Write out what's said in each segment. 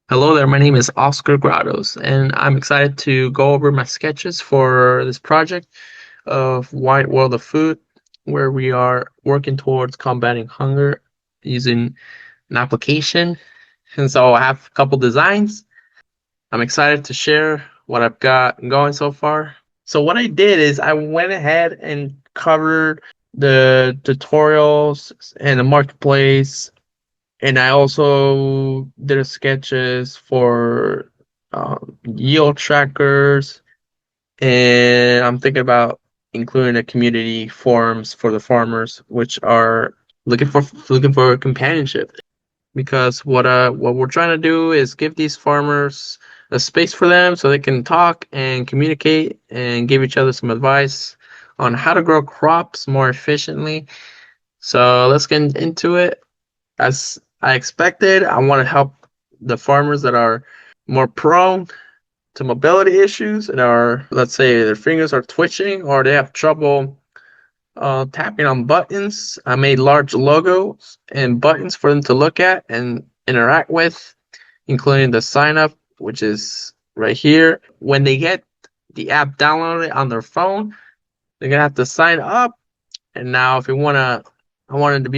Hello there, my name is Oscar Grados, and I'm excited to go over my sketches for this project of White World of Food, where we are working towards combating hunger using an application. And so I have a couple designs. I'm excited to share what I've got going so far. So what I did is I went ahead and covered the tutorials and the marketplace, and I also did sketches for yield trackers, and I'm thinking about including a community forums for the farmers, which are looking for companionship. Because what we're trying to do is give these farmers a space for them so they can talk and communicate and give each other some advice on how to grow crops more efficiently. So let's get into it. As I expected, I want to help the farmers that are more prone to mobility issues and are, let's say, their fingers are twitching or they have trouble tapping on buttons. I made large logos and buttons for them to look at and interact with, including the sign up, which is right here. When they get the app downloaded on their phone, they're gonna have to sign up. And now, if I wanted to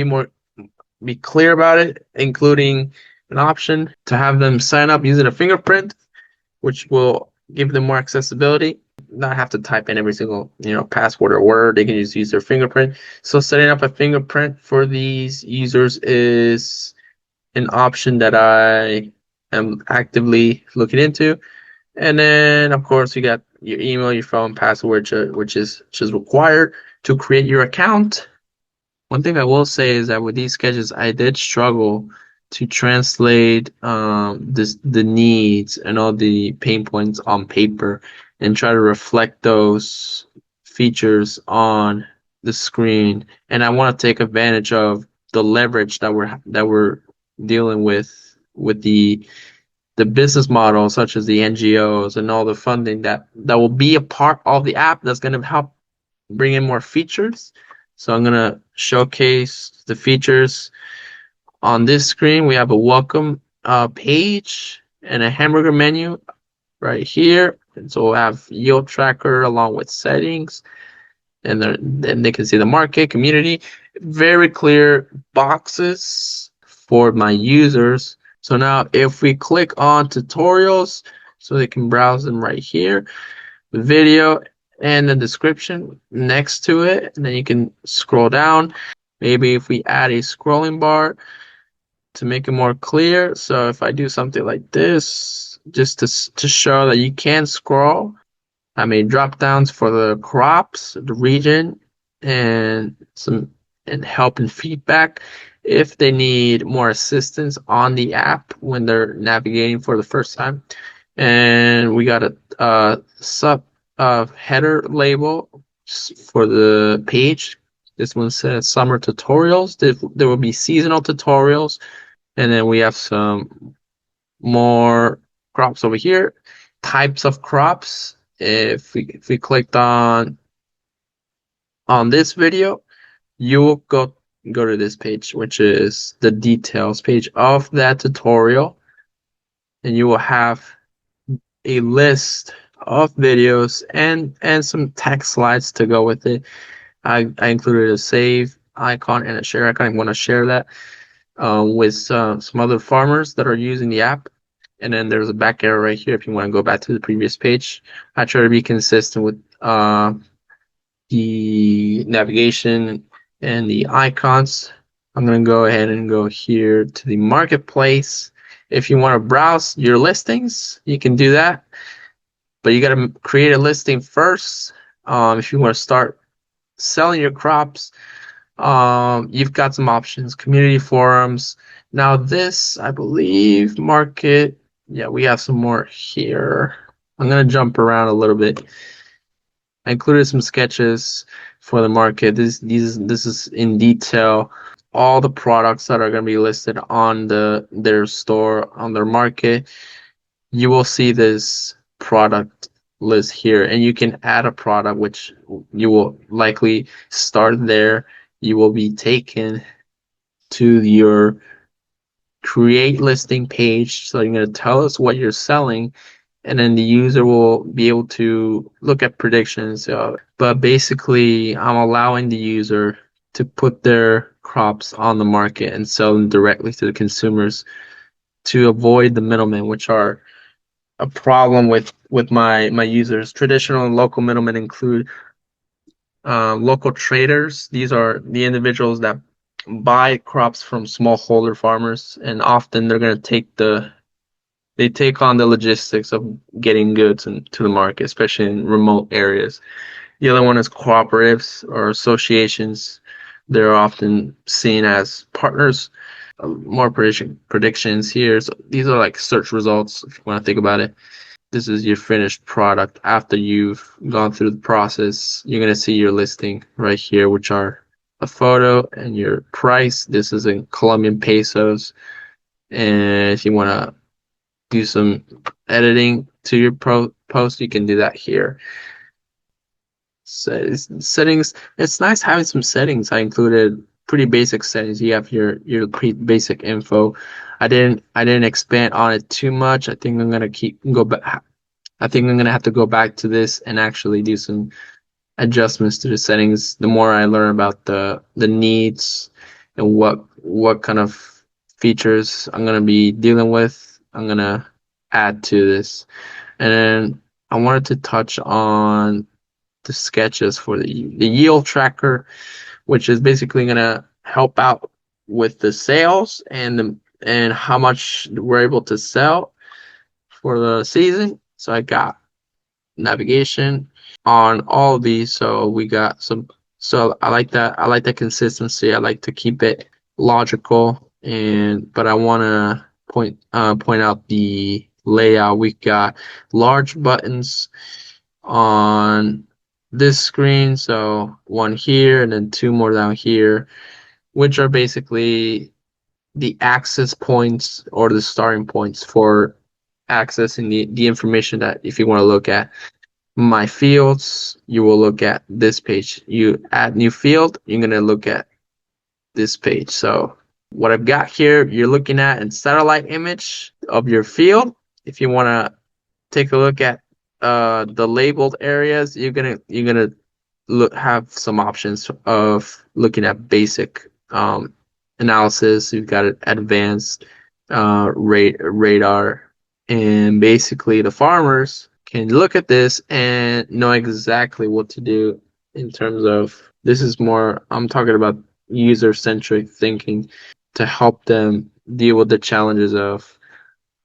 be clear about it, including an option to have them sign up using a fingerprint, which will give them more accessibility. Not have to type in every single, password or word. They can just use their fingerprint. So setting up a fingerprint for these users is an option that I am actively looking into. And then, of course, you got your email, your phone, password, which is required to create your account. One thing I will say is that with these sketches, I did struggle to translate the needs and all the pain points on paper and try to reflect those features on the screen. And I want to take advantage of the leverage that we're dealing with the business model, such as the NGOs and all the funding that will be a part of the app that's going to help bring in more features. So I'm gonna showcase the features on this screen. We have a welcome page and a hamburger menu right here. And so we'll have yield tracker along with settings, and then they can see the market, community, very clear boxes for my users. So now if we click on tutorials, so they can browse them right here, the video and the description next to it, and then you can scroll down. Maybe if we add a scrolling bar to make it more clear. So if I do something like this, just to show that you can scroll, I made drop downs for the crops, the region, and some and help and feedback if they need more assistance on the app when they're navigating for the first time. And we got a sub header label for the page. This one says summer tutorials. There will be seasonal tutorials, and then we have some more crops over here. Types of crops. If we clicked on this video, you will go to this page, which is the details page of that tutorial, and you will have a list of videos and some text slides to go with it. I included a save icon and a share icon. I want to share that with some other farmers that are using the app. And then there's a back arrow right here if you want to go back to the previous page. I try to be consistent with the navigation and the icons. I'm going to go ahead and go here to the marketplace. If you want to browse your listings, you can do that. But you got to create a listing first. If you want to start selling your crops, you've got some options, community forums. Now this, I believe, market. Yeah, we have some more here. I'm gonna jump around a little bit. I included some sketches for the market. This is in detail all the products that are going to be listed on their store, on their market. You will see this product list here, and you can add a product, which you will likely start there. You will be taken to your create listing page. So you're going to tell us what you're selling, and then the user will be able to look at predictions. But basically, I'm allowing the user to put their crops on the market and sell them directly to the consumers to avoid the middlemen, which are a problem with my users. Traditional and local middlemen include local traders. These are the individuals that buy crops from smallholder farmers, and often they're going to they take on the logistics of getting goods into the market, especially in remote areas. The other one is cooperatives or associations. They're often seen as partners. More predictions here. So these are like search results if you want to think about it. This is your finished product after you've gone through the process. You're going to see your listing right here, which are a photo and your price. This is in Colombian pesos. And if you want to do some editing to your post, you can do that here. So settings, it's nice having some settings. I included pretty basic settings. You have your pretty basic info. I didn't expand on it too much. I think I'm gonna go back. I think I'm gonna have to go back to this and actually do some adjustments to the settings. The more I learn about the needs and what kind of features I'm gonna be dealing with, I'm gonna add to this. And then I wanted to touch on the sketches for the yield tracker, which is basically gonna help out with the sales and how much we're able to sell for the season. So I got navigation on all of these. So we got some. So I like that. I like the consistency. I like to keep it logical, but I want to point out the layout. We got large buttons on this screen. So one here and then two more down here, which are basically the access points or the starting points for accessing the information that if you want to look at my fields, you will look at this page. You add new field, you're going to look at this page. So what I've got here, you're looking at a satellite image of your field. If you want to take a look at the labeled areas, you're gonna have some options of looking at basic analysis. You've got advanced radar, and basically the farmers can look at this and know exactly what to do in terms of this is more, I'm talking about user-centric thinking to help them deal with the challenges of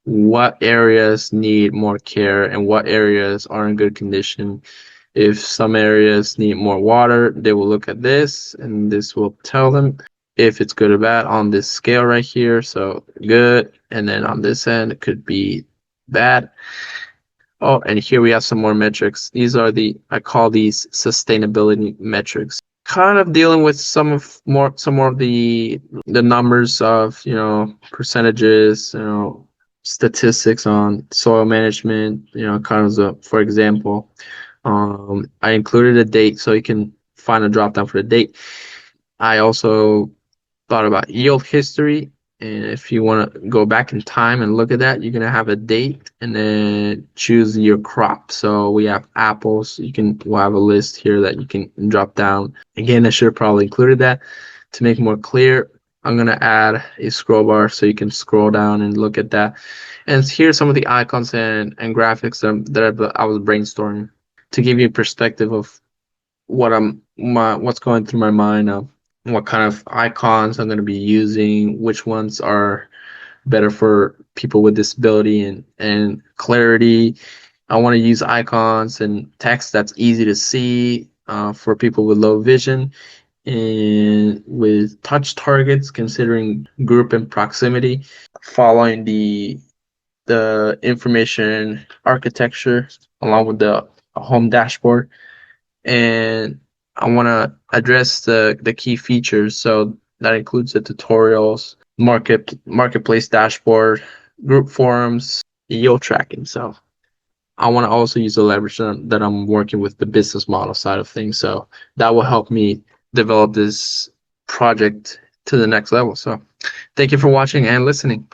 what areas need more care and what areas are in good condition. If some areas need more water, they will look at this and this will tell them if it's good or bad on this scale right here. So good. And then on this end, it could be bad. Oh, and here we have some more metrics. These are I call these sustainability metrics. Kind of dealing with some more of the numbers of, percentages, statistics on soil management, kind of for example. I included a date so you can find a drop down for the date. I also thought about yield history. And if you want to go back in time and look at that, you're going to have a date and then choose your crop. So we have apples. We'll have a list here that you can drop down. Again, I should have probably included that to make it more clear. I'm going to add a scroll bar so you can scroll down and look at that. And here's some of the icons and graphics that I was brainstorming to give you a perspective of what's going through my mind of what kind of icons I'm going to be using, which ones are better for people with disability and clarity. I want to use icons and text that's easy to see for people with low vision, and with touch targets, considering group and proximity, following the information architecture along with the home dashboard. And I want to address the key features. So that includes the tutorials, marketplace dashboard, group forums, yield tracking. So I want to also use the leverage that I'm working with the business model side of things. So that will help me develop this project to the next level. So Thank you for watching and listening.